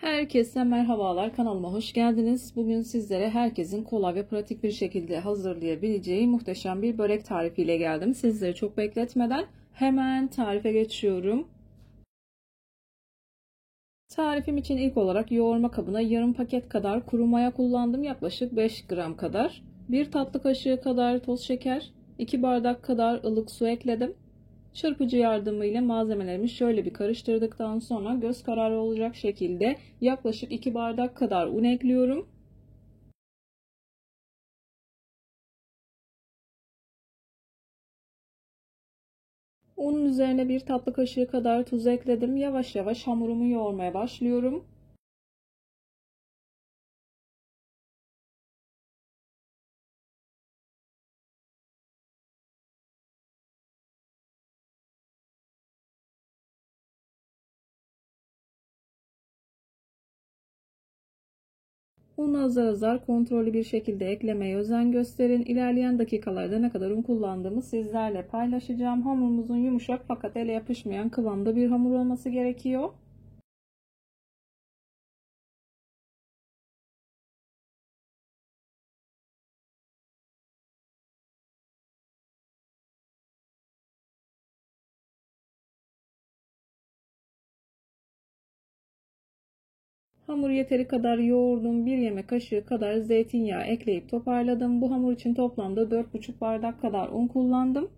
Herkese merhabalar, kanalıma hoş geldiniz. Bugün sizlere herkesin kolay ve pratik bir şekilde hazırlayabileceği muhteşem bir börek tarifiyle geldim. Sizleri çok bekletmeden hemen tarife geçiyorum. Tarifim için ilk olarak yoğurma kabına yarım paket kadar kuru maya kullandım. Yaklaşık 5 gram kadar. 1 tatlı kaşığı kadar toz şeker, 2 bardak kadar ılık su ekledim. Çırpıcı yardımıyla malzemelerimi şöyle bir karıştırdıktan sonra göz kararı olacak şekilde yaklaşık 2 bardak kadar un ekliyorum. Unun üzerine 1 tatlı kaşığı kadar tuz ekledim. Yavaş yavaş hamurumu yoğurmaya başlıyorum. Unu azar azar kontrollü bir şekilde eklemeye özen gösterin. İlerleyen dakikalarda ne kadar un kullandığımı sizlerle paylaşacağım. Hamurumuzun yumuşak fakat ele yapışmayan kıvamda bir hamur olması gerekiyor. Hamur yeteri kadar yoğurdum. 1 yemek kaşığı kadar zeytinyağı ekleyip toparladım. Bu hamur için toplamda 4,5 bardak kadar un kullandım.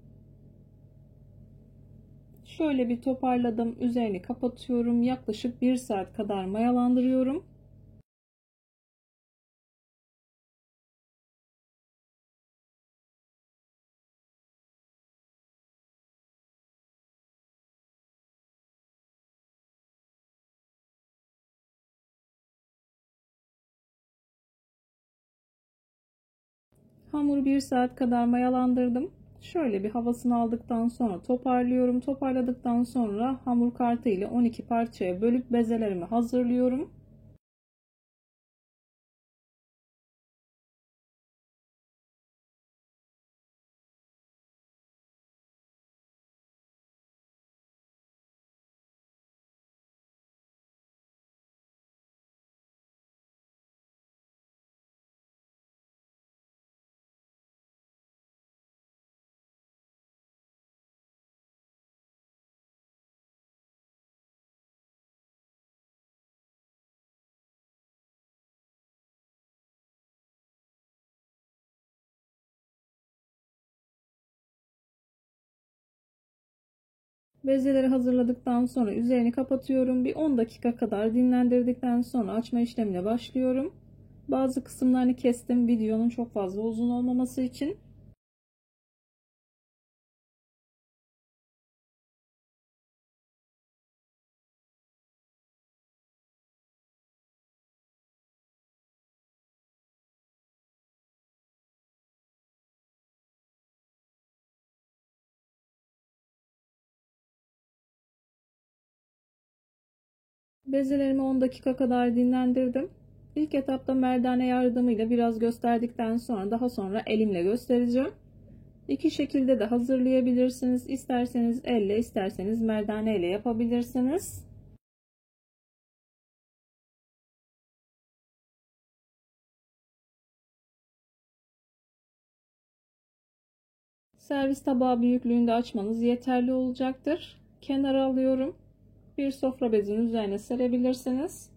Şöyle bir toparladım. Üzerini kapatıyorum. Yaklaşık 1 saat kadar mayalandırıyorum. Hamuru 1 saat kadar mayalandırdım. Şöyle bir havasını aldıktan sonra toparlıyorum. Toparladıktan sonra hamur kartı ile 12 parçaya bölüp bezelerimi hazırlıyorum. Bezeleri hazırladıktan sonra üzerini kapatıyorum. Bir 10 dakika kadar dinlendirdikten sonra açma işlemine başlıyorum. Bazı kısımlarını kestim videonun çok fazla uzun olmaması için. Bezelerimi 10 dakika kadar dinlendirdim. İlk etapta merdane yardımıyla biraz gösterdikten sonra daha sonra elimle göstereceğim. İki şekilde de hazırlayabilirsiniz. İsterseniz elle, isterseniz merdane ile yapabilirsiniz. Servis tabağı büyüklüğünde açmanız yeterli olacaktır. Kenara alıyorum. Bir sofra bezinin üzerine serebilirsiniz.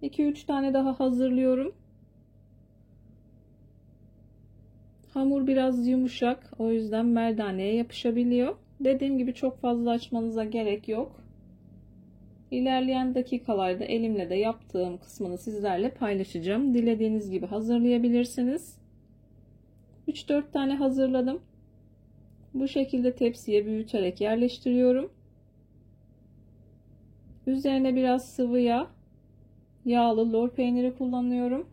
2-3 tane daha hazırlıyorum. Hamur biraz yumuşak, o yüzden merdaneye yapışabiliyor. Dediğim gibi çok fazla açmanıza gerek yok. İlerleyen dakikalarda elimle de yaptığım kısmını sizlerle paylaşacağım. Dilediğiniz gibi hazırlayabilirsiniz. 3-4 tane hazırladım. Bu şekilde tepsiye büyüterek yerleştiriyorum. Üzerine biraz sıvı yağ, yağlı lor peyniri kullanıyorum.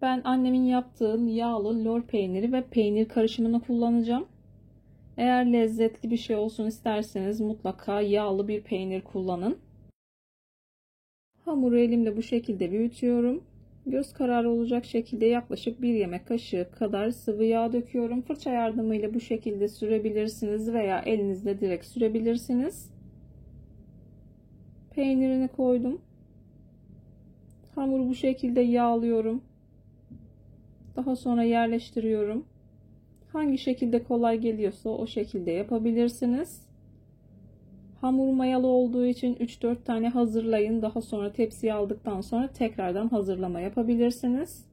Ben annemin yaptığı yağlı lor peyniri ve peynir karışımını kullanacağım. Eğer lezzetli bir şey olsun isterseniz mutlaka yağlı bir peynir kullanın. Hamuru elimle bu şekilde büyütüyorum. Göz kararı olacak şekilde yaklaşık 1 yemek kaşığı kadar sıvı yağ döküyorum. Fırça yardımıyla bu şekilde sürebilirsiniz veya elinizle direkt sürebilirsiniz. Peynirini koydum. Hamuru bu şekilde yağlıyorum. Daha sonra yerleştiriyorum. Hangi şekilde kolay geliyorsa o şekilde yapabilirsiniz. Hamur mayalı olduğu için 3-4 tane hazırlayın. Daha sonra tepsiye aldıktan sonra tekrardan hazırlama yapabilirsiniz.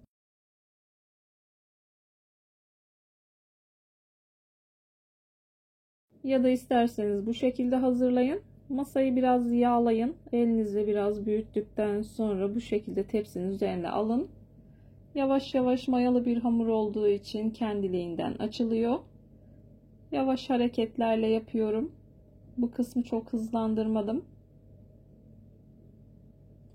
Ya da isterseniz bu şekilde hazırlayın. Masayı biraz yağlayın. Elinizle biraz büyüttükten sonra bu şekilde tepsinin üzerine alın. Yavaş yavaş mayalı bir hamur olduğu için kendiliğinden açılıyor. Yavaş hareketlerle yapıyorum. Bu kısmı çok hızlandırmadım.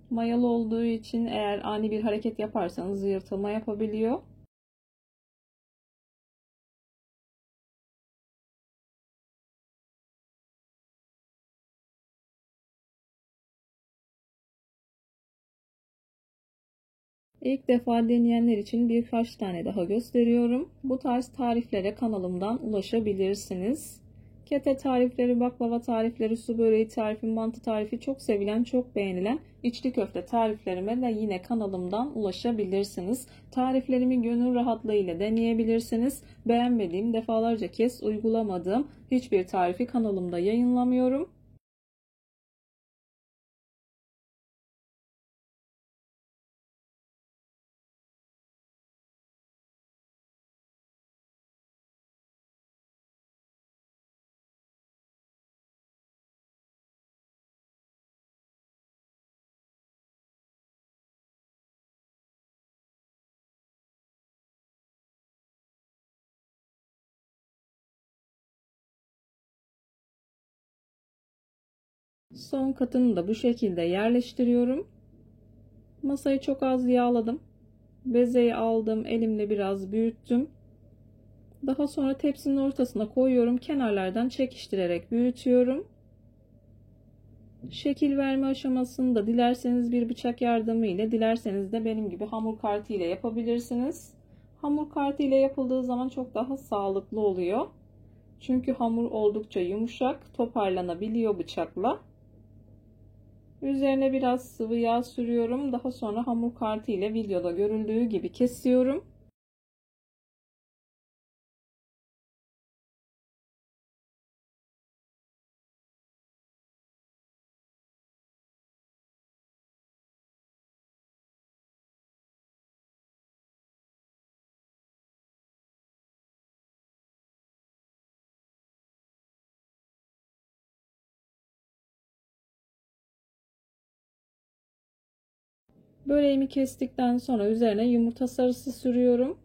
Mayalı olduğu için eğer ani bir hareket yaparsanız yırtılma yapabiliyor. İlk defa deneyenler için birkaç tane daha gösteriyorum. Bu tarz tariflere kanalımdan ulaşabilirsiniz. Kete tarifleri, baklava tarifleri, su böreği tarifi, mantı tarifi, çok sevilen, çok beğenilen içli köfte tariflerime de yine kanalımdan ulaşabilirsiniz. Tariflerimi gönül rahatlığıyla deneyebilirsiniz. Beğenmediğim, defalarca kez uygulamadığım hiçbir tarifi kanalımda yayınlamıyorum. Son katını da bu şekilde yerleştiriyorum. Masayı çok az yağladım. Bezeyi aldım, elimle biraz büyüttüm. Daha sonra tepsinin ortasına koyuyorum. Kenarlardan çekiştirerek büyütüyorum. Şekil verme aşamasında dilerseniz bir bıçak yardımı ile, dilerseniz de benim gibi hamur kartı ile yapabilirsiniz. Hamur kartı ile yapıldığı zaman çok daha sağlıklı oluyor. Çünkü hamur oldukça yumuşak, toparlanabiliyor bıçakla. Üzerine biraz sıvı yağ sürüyorum. Daha sonra hamur kartı ile videoda görüldüğü gibi kesiyorum. Böreğimi kestikten sonra üzerine yumurta sarısı sürüyorum.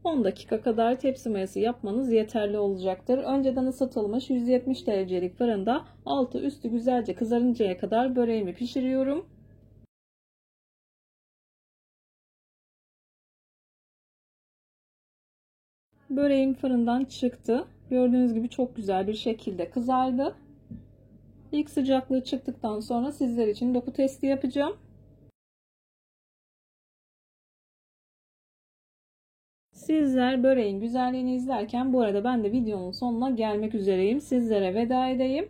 10 dakika kadar tepsi mayası yapmanız yeterli olacaktır. Önceden ısıtılmış 170 derecelik fırında altı üstü güzelce kızarıncaya kadar böreğimi pişiriyorum. Böreğim fırından çıktı. Gördüğünüz gibi çok güzel bir şekilde kızardı. İlk sıcaklığı çıktıktan sonra sizler için doku testi yapacağım. Sizler böreğin güzelliğini izlerken bu arada ben de videonun sonuna gelmek üzereyim. Sizlere veda edeyim.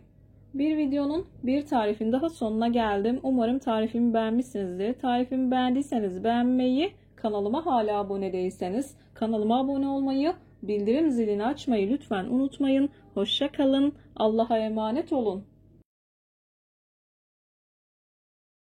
Bir videonun, bir tarifin daha sonuna geldim. Umarım tarifimi beğenmişsinizdir. Tarifimi beğendiyseniz beğenmeyi, kanalıma hala abone değilseniz kanalıma abone olmayı, bildirim zilini açmayı lütfen unutmayın. Hoşça kalın. Allah'a emanet olun.